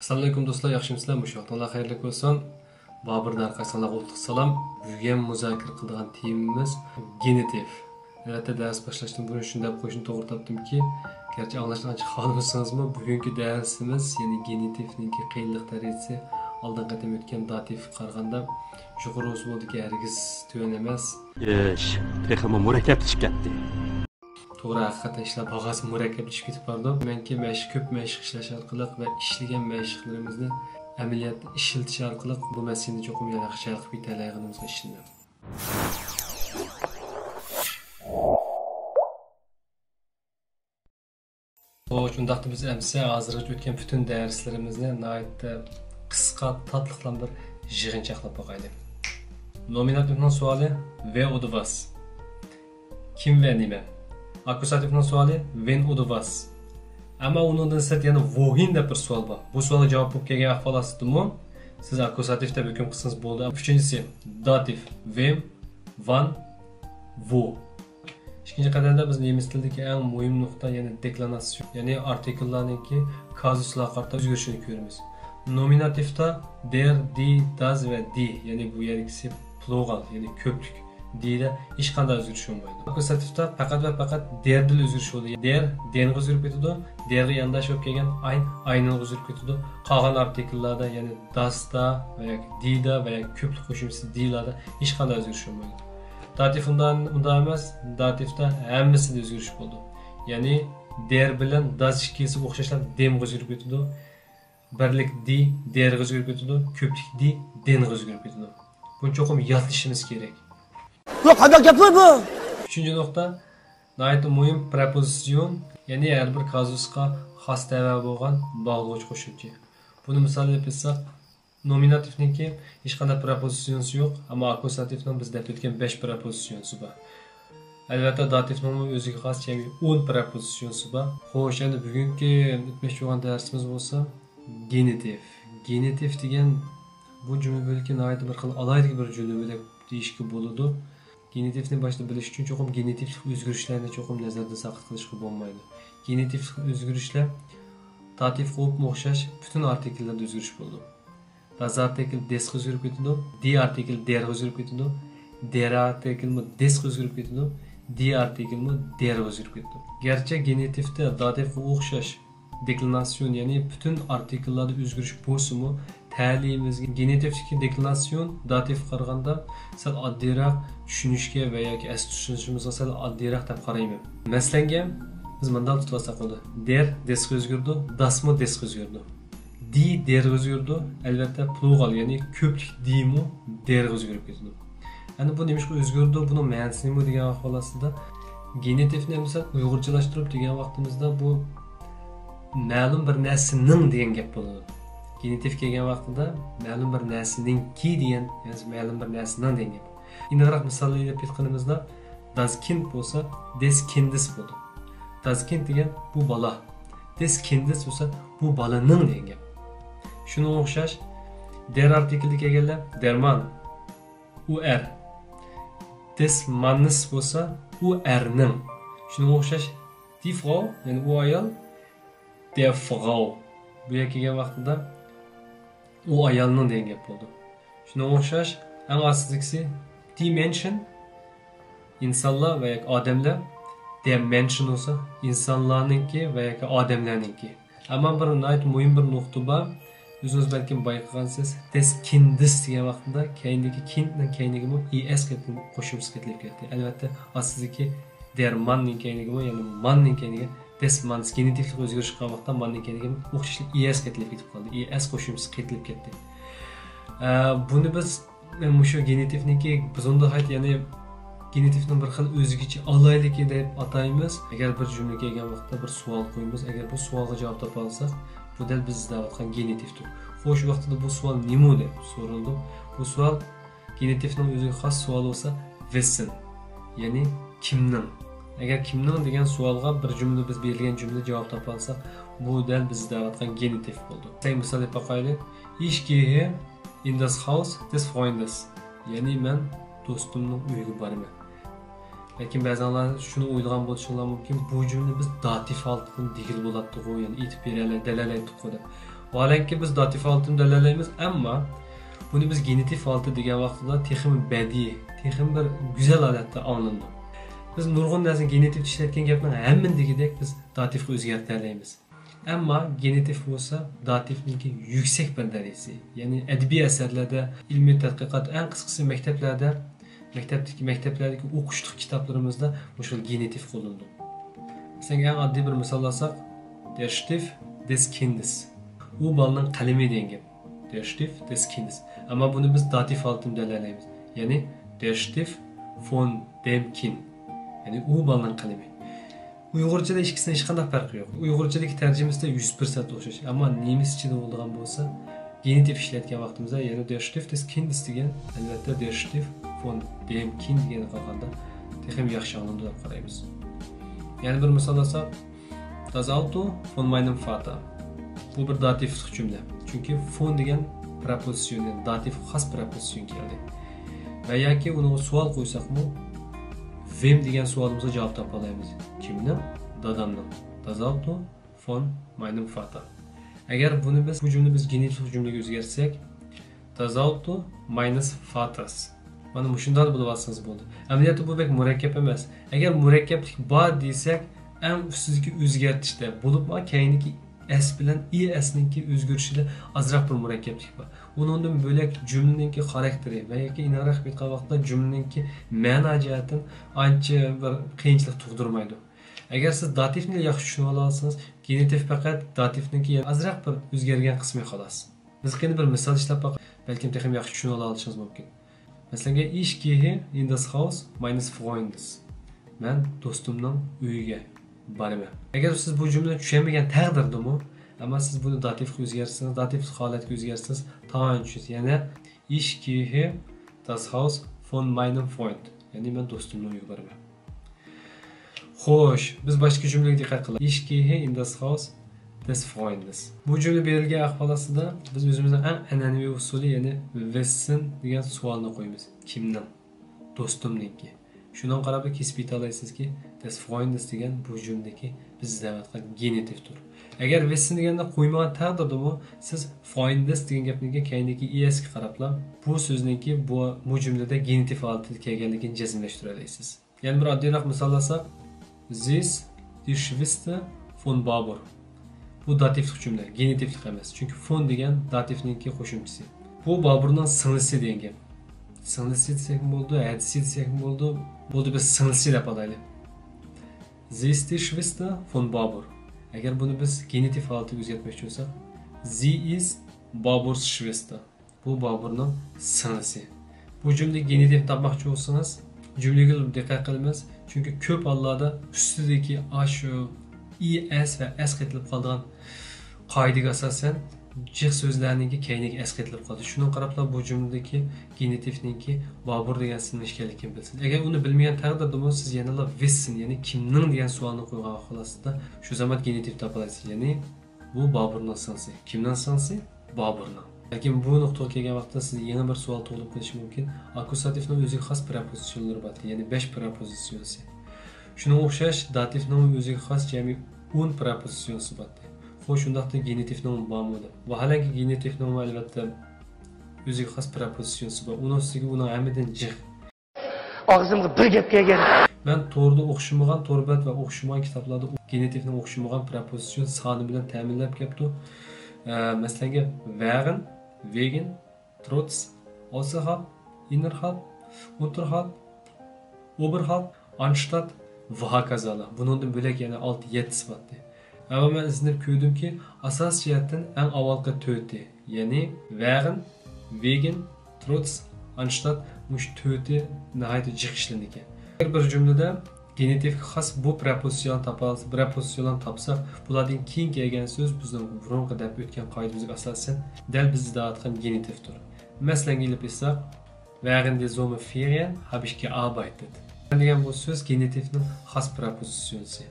Assalomu alaykum do'stlar, yaxshimisizlar? Mushaqlar xayrli bo'lsin. Babirning arkasından qulluq salom. Bugun muzokara qiladigan temamiz genitiv. Albatta dars boshlashdan burun shunday qo'shni to'g'ri topdimki, garchi anglashni ancha xohlamasangizmi, bugungi darsimiz ya'ni genitivning qiyinlik darajasi oldin qatam o'tgan dativ qaraganda yuqori usuldagi hargiz tuyon emas. Texmi murakkablik ketdi. To'g'ri, haqiqatan ishlar bag'asi murakkablashib ketib bordi. Menki ko'p mashq ishlash orqali va ishlagan mashqlarimizni amaliyotda ishiltish orqali bu masalani cho'qim yaxshi hal qilib yetalayligimizga ishonaman. Shundaqda biz amsa hozirgacha o'tgan butun darslarimizni nihoyatda qisqa tatliqlan bir yig'inchoqlab boqaylik. Nominativning savoli ve u вас. Kim ve nima? Akusativning savoli when u вас. Ama undan siz yana wohin deb bir savol bor. Bu savolga javob bo'lib kelgan ahvolasizmi? Siz akusativ deb hukm qilsangiz bo'ldi. Uchinchisi dativ when, van, wo. İkinci qatorda biz nemis tilidagi eng muhim nuqta ya'ni deklanasiya, ya'ni artikellarningki kazuslar qarta o'zgarishini ko'ramiz. Nominativda der, di, das ve di, ya'ni bu yergisi plural, ya'ni ko'plik. Di'da hech qanday o'zgarish bo'lmaydi. Akusativda faqat va faqat derdil o'zgarish bo'ladi. Der, denga o'zgarib ketadi. Derga yondash bo'lib kelgan aynga o'zgarib ketadi. Qolgan artikellarda, ya'ni dasda va yoki dida va yoki ko'plik qo'shimchasi dilarda hech qanday o'zgarish bo'lmaydi. Dativ undan emas, dativda hammasida o'zgarish bo'ldi. Ya'ni der bilan das ikkisi o'xshashlab demga o'zgarib ketadi. Birlik di derga o'zgarib ketadi. Ko'plik di denga o'zgarib ketadi. Buni cho'qim yodlashimiz kerak. Yok qanday gaplar bu? Üçüncü nokta, nəhayət mühim preposision, yəni hər bir kazusqa xas təvə bo'lgan bağlayıcı qo'shimcha. Buni misol deb bilsaq, nominativniki hech qanday preposisiyasi yo'q, ammo akusativning bizda o'tgan 5 preposisiyasi bor. Albatta dativning o'ziga xos 10 preposisiyasi bor. Xo'sh, endi bugungi o'tmoqchi bo'lgan darsimiz bo'lsa, genitiv. Genitiv degan bu jumla bo'lki nəhayət bir xil alayli bir jumla deb deyishga bo'ladi. Genitivni boshida bilish uchun cho'qim genitivlik o'zgarishlarni cho'qim nazarda saqlab qilishga bo'lmaydi. Genitivlik o'zgarishlar dativga o'xshash butun artikellarda o'zgarish bo'ldi. Das artikel desga o'zgarib ketadi, di artikel derga o'zgarib ketadi, der artikelmi desga o'zgarib ketadi, di artikelmi derga o'zgarib ketadi. Garchi genitivda dativga o'xshash deklinasiyon, ya'ni butun artikellarda o'zgarish bo'lsa-mu, ta'limimizga genitivdagi deklinasiyon dativ qaraganda sal oddiyroq tushunishga va yoki as tushunishimizga sal oddiyroq deb qarayman. Masalan, biz bunday tutsak bo'ldi. Der desga o'zgardi, dasmi desga o'zgardi. Di derga o'zgardi, albatta plural, ya'ni ko'plik dimu derga o'zgarib ketdi. Endi bu nima o'zgardi, buni ma'nosi nima degan ahvolasida genitivni misol uyg'urchalashtirib degan vaqtimizda bu ma'lum bir narsaning degan gap bo'ladi. Genitiv kelgan vaqtida ma'lum bir narsaningki degan, ya'ni ma'lum bir narsaning degan gap. Aniqroq misollar deb aytganimizda das Kind bo'lsa des Kindes bo'ladi. Das Kind degan bu bola. Des Kindes bo'lsa bu bolaning degan gap. Shunga o'xshash der artikelga kelganlar der Mann, u er. Des Mannes bo'lsa u erning. Shunga o'xshash die Frau, ya'ni u ayol, der Frau. Bu yerga kelgan vaqtida u ayolning degan gap bo'ldi. Shunga o'xshash eng asosiysi die Menschen, insonlar va yoki odamlar, der Menschen bo'lsa insonlarningki va yoki odamlarningki. Ammo bir nihoyat muhim bir nuqta bor. O'zingiz balki bayqagansiz, des Kindes degan vaqtida keyindagi kindning keyinigi es qo'shimchasi kelib ketdi. Albatta, asosiyki der Mannning keyinigi, ya'ni Mannning keyinigi des Manns genitivlik o'zgarish qilgan vaqtda Mannning keyinigi o'xshashli es kelib qoldi. Es qo'shimchasi kelib ketdi. Buni biz shu genitivniki biz unda hayt, ya'ni genitivning bir xil o'zgacha alayligi deb ataymiz. Agar bir jumla kelgan vaqtda bir savol qo'yamiz, agar bu savolga javob topa olsak, bu dal biz izlayotgan genitivdir. Xo'sh, vaqtida bu savol nima deb so'raldi. Bu savol genitivning o'ziga xos savol bo'lsa, wessen, ya'ni kimning. Agar kimning degan savolga bir jumla biz berilgan jumla javob topa olsak, bu dal biz izlayotgan genitiv bo'ldi. Misol deb qo'yaylik. Ich gehe in das Haus des Freundes. Ya'ni men do'stimning uyiga boraman. Lekin ba'zanlar shuni o'ylagan bo'lishlari mumkin, bu jumla biz dativ altida degil bo'ladi-ku, ya'ni aytib beraylik, dalalaydi-ku deb. Vaholanki biz datif holatini dalalaymiz, ammo buni biz genitiv holati degan vaqtda texim badiiy, texim bir go'zal holatda olinadi. Biz nurg'un narsani genitiv ishlatgan gapning hammandagidek biz datifga o'zgartiramiz. Ammo genitiv bo'lsa datifniki yuksak bir darajasi. Ya'ni adabiy asarlarda, ilmiy tadqiqot, eng qisqasi maktablardagi o'qishlik kitoblarimizda o'sha genitiv qo'llanadi. Masalan, eng oddiy bir misol olsak, der Stift des Kindes. U bolaning qalami degan gap. Der Stift des Kindes. Ammo buni biz datif holatini dalalaymiz. Ya'ni der Stift von dem Kind. Ya'ni u bolaning qalami. Uyg'urchada ikkisining hech qanday farqi yo'q. Uyg'urchadagi tarjimasida 100% o'xshash. Ammo nemischada bo'lgan bo'lsa, genitiv ishlatgan vaqtimizda, ya'ni der Stift des Kindes degan, albatta der Stift von dem Kind degan qolganda texim yaxshi anlamda deb qaraymiz. Ya'ni bir misol olsak, das Auto von meinem Vater. Bu bir datiflik cümle. Çünkü von degan preposition, yani datif xos preposition keldi. Va yoki uni savol qo'ysakmi, wem degan savolimizga javob topa olamiz. Kimdan? Dadamdan. Das Auto von meinem Vater. Agar buni biz bu jumla biz genitiv jumlaga o'zgartsak, das Auto meines Vaters. Mana shunday bo'lib olsangiz bo'ldi. Amaliyotda bu bek murakkab emas. Agar murakkablik bor desak, eng ustidagi o'zgartishda bo'libmi, keyingi s bilan esninki o'zgarishida azroq bir murakkablik bor. Undan bo'lak jumlaningki xarakteri va yoki inoqroq aytgan vaqtda jumlaningki ma'no jihatdan ancha bir qiyinchilik tug'dirmaydi. Agar siz datifni yaxshi tushunib olsangiz, genitiv faqat datifningki azroq bir o'zgargan qismi xolos. Biz qani bir misol ishlab baqib, balkim texim yaxshi tushunib olishingiz mumkin. Masalan, ich gehe in das Haus meines Freundes. Men do'stimning uyiga boraman. Agar siz bu jumlani tushunmagan taqdirdami, ammo siz buni datifga o'zgartirsangiz, datif holatga o'zgartirsangiz, tamom tushunasiz. Ya'ni ich gehe das Haus von meinem Freund. Ya'ni men do'stimning uyiga boraman. Xo'sh, biz boshqa jumlaga diqqat qilaylik. Ich gehe in das Haus des Freundes. Bu jumla berilgan ahvolida biz o'zimizning eng an'anaviy usuli, ya'ni wessen degan savolni qo'yamiz. Kimdan? Do'stimniki. Shundan qarab kesib ayta olasizki, des Freundes degan bu jumladagi biz izlayotgan genitivdir. Agar wessen deganda qo'ymagan taqdirda siz Freundes degan gapning keyingi es ga qarablar, bu so'zniki bu jumlada genitiv holatida kelganligini jazmlashtira olasiz. Ya'ni bir oddiyroq misol olsak, sie ist die Schwester von Babur. Bu datiflik cümle, genitivlik emas. Çünkü von degan datifninki qo'shimchasi. Bu Baburning singlisi degan gap. Singlisi desek bo'ldi, adisi desek bo'ldi. Bo'ldi biz singlisi deb olaylik. Sie ist die Schwester von Babur. Agar buni biz genitiv holatiga o'zgartmoqchi bo'lsak, sie ist Baburs Schwester. Bu Baburning singlisi. Bu jumla genitiv topmoqchi bo'lsangiz, jumlaga diqqat qilamiz. Çünkü ko'p hollarda ustidagi shu es ve s qaytilib qolgan qoidaga asosan jiq so'zlarninki keyingi s qaytilib qoldi. Shuni qarablar bu jumladagi genitivninki Babur degan sinni ishkanligini bilsin. Agar uni bilmagan taqdirda siz yana wissen, ya'ni kimning degan savolni qo'ygan holatda shu zaman genitiv topasiz. Ya'ni bu Baburning sinsi. Kimning sinsi? Baburning. Lekin bu nuqtaga kelgan vaqtda siz yana bir savol tug'ilib qolishi mumkin. Akkusativning o'ziga xos prepositionlari bor, ya'ni 5 prepositsiyasi. Shunga o'xshash datifning o'ziga xos jami 10 prepositsiyasi bor. Xo'sh, undaqda genitivning bormi? Vaholanki genitivning albatta o'ziga xos prepositsiyasi bor. Uning ustiga uning hamidan jiq. Og'zimga bir gap kelgan. Men to'g'ri o'xshamagan, to'rbat va o'xshamagan kitoblarda genitivning o'xshamagan prepositsion soni bilan ta'minlab kelibdi. Masalan, wären, wegen, trotz, außerhalb, innerhalb, unterhalb, oberhalb, anstatt va hokazolar. Bundan bo'lak yana 6-7 sifatli. Ama men izinib ko'rdimki, asos jihatdan eng avvalgi 4ti, ya'ni wären, wegen, trotz, anstatt mush 4ti nihoyatda jiq ishlangan. Bir jumlada genitivga xos bu preposision topsak, bulardan keyin kelgan so'z bizning burungi deb o'tgan qoidamizga asosan dal bizda aytgan genitivdir. Masalan, kelib esa während der Sommerferien habe ich gearbeitet. Degan bu so'z genitivning xos prepositsiyasi.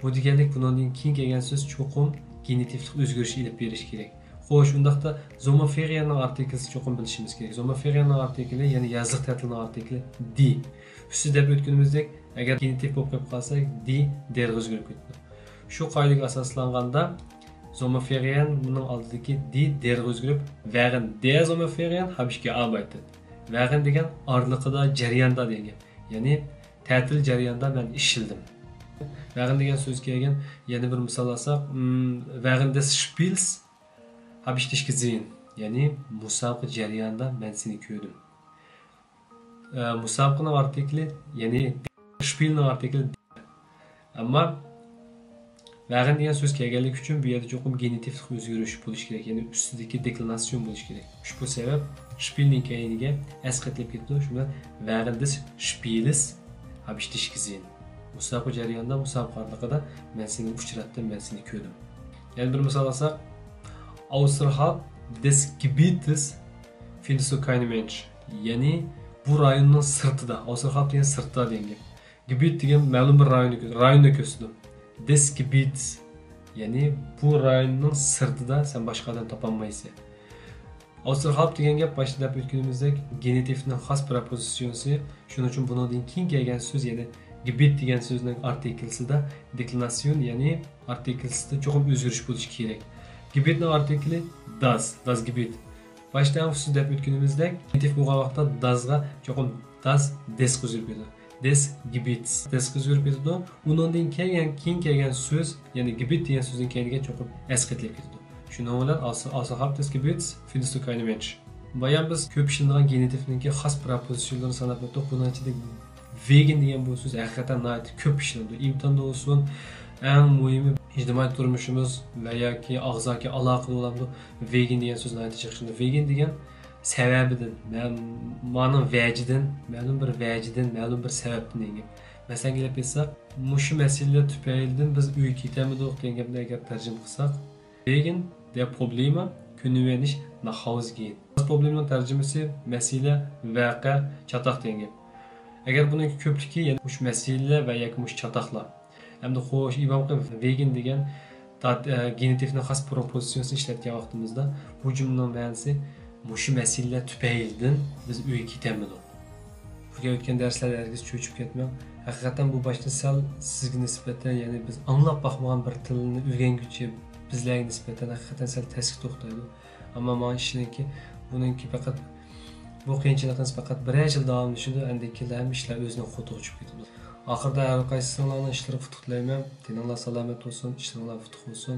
Bu deganlik bundan keyin kelgan so'z cho'qim genitivlik o'zgarish ilib berish kerak. Xo'sh, undaqda Sommerferienning artiklisi cho'qim bilishimiz kerak. Sommerferienning artikli, ya'ni yozlik ta'tilning artikli die. Üstü deb o'tganimizdek, agar genitiv bo'lib qolsa, die der o'zgarib ketdi. Shu qoidaga asoslanganda Sommerferien bunun oldidagi die derga o'zgarib während der Sommerferien habe ich gearbeitet. Während degan orliqida jarayonda degan. Ya'ni ta'til jarayonida men ishildim. Während degan so'z kelgan, yana bir misol olsak, während des Spiels habe ich dich gesehen. Ya'ni musobaqa jarayonida men seni ko'rdim. Musobaqaning artikli, ya'ni Spielning artikli. Ammo während degan so'z kelganligi uchun bu yerda cho'qim genitiv o'zgarish bo'lishi kerak, ya'ni ustidagi deklinatsion bo'lishi kerak. Shu sabab Spielning keyiniga s qatlab ketdi. Shunda während des Spiels habe ich dich gesehen. Musobaqa jarayonida, musobaqa orliqida men seni uchratdim, men seni ko'rdim. Yana bir misol olsak, außerhalb des Gebietes findest du keinen Mensch. Ya'ni bu rayonning sirtida, außerhalb degan sirtda degan. Gebiet degan ma'lum bir rayonni ko'rsatdi. Des Gebiets, ya'ni bu rayonning sirtida sen boshqadan topolmaysan. Außerhalb degan gap boshida deb o'tganimizdek genitivning xos prepositsiyasi, shuning uchun bundan keyin kelgan so'z, ya'ni Gebiet degan so'zning artiklisida deklinatsion, ya'ni artiklisida cho'qim o'zgarish bo'lishi kerak. Gebietning artikli das Gebiet. Başta siz deb o'tganimizdek genitiv bo'lgan vaqtda dasga cho'qim das des qo'shilib ketadi. Des Gebiets. Des qo'shilib ketadi. Undan keyin kelgan so'z, ya'ni Gebiet degan so'zning keyiniga cho'qim s qatlab ketadi. Shuning bilan außerhalb des Gebiets findest du keinen Mensch. Bayan biz ko'p ishlangan genitivningki xos prepositsiyalarni sanab o'tdik. Bundan ichida wegen degan bu so'z haqiqatan ko'p ishlandi. Imtihonda olsun, eng muhimi ijtimoiy turmushimiz va yoki og'zaki aloqa bo'ladi. Wegen degan so'zni aytishishni. Wegen degan sababidan, ma'lum vajidan, ma'lum bir vajidan, ma'lum bir sababdan degan. Masalan, kelib aytsak, mushu masala tufaylidan biz uyga ketamidik degan gapni agar tarjima qilsak, wegen der Probleme können wir nicht nach Hause gehen. Das Problemning tarjimasi masala, vaqa, chatoq degan gap. Agar buning ko'pligi, ya'ni mush masala va yoki mush chatoqlar. Hamda xo'sh, ibamqi wegen degan genitivning xos prepositsiyasini ishlatgan vaqtimizda bu jumlaning ma'nosi mushu masala tufaylidan biz uyga ketamidik. Bunga o'tgan darslarda hargiz cho'chib ketmang. Haqiqatan bu boshda sal sizga nisbatan, ya'ni biz anglab boqmagan bir tilni o'rganguchi bizlarga nisbatan haqiqatan sal taskin to'xtaydi. Ammo men ishlayki, buningki faqat bu qiyinchilikimiz faqat bir yil davomlashadi, endi kelar ishlar o'zining xo'tiga tushib ketadi. Oxirida har qaysinglarning ishlari futuq tilayman. Tininglar salomat bo'lsin, ishlaringlar futuq bo'lsin.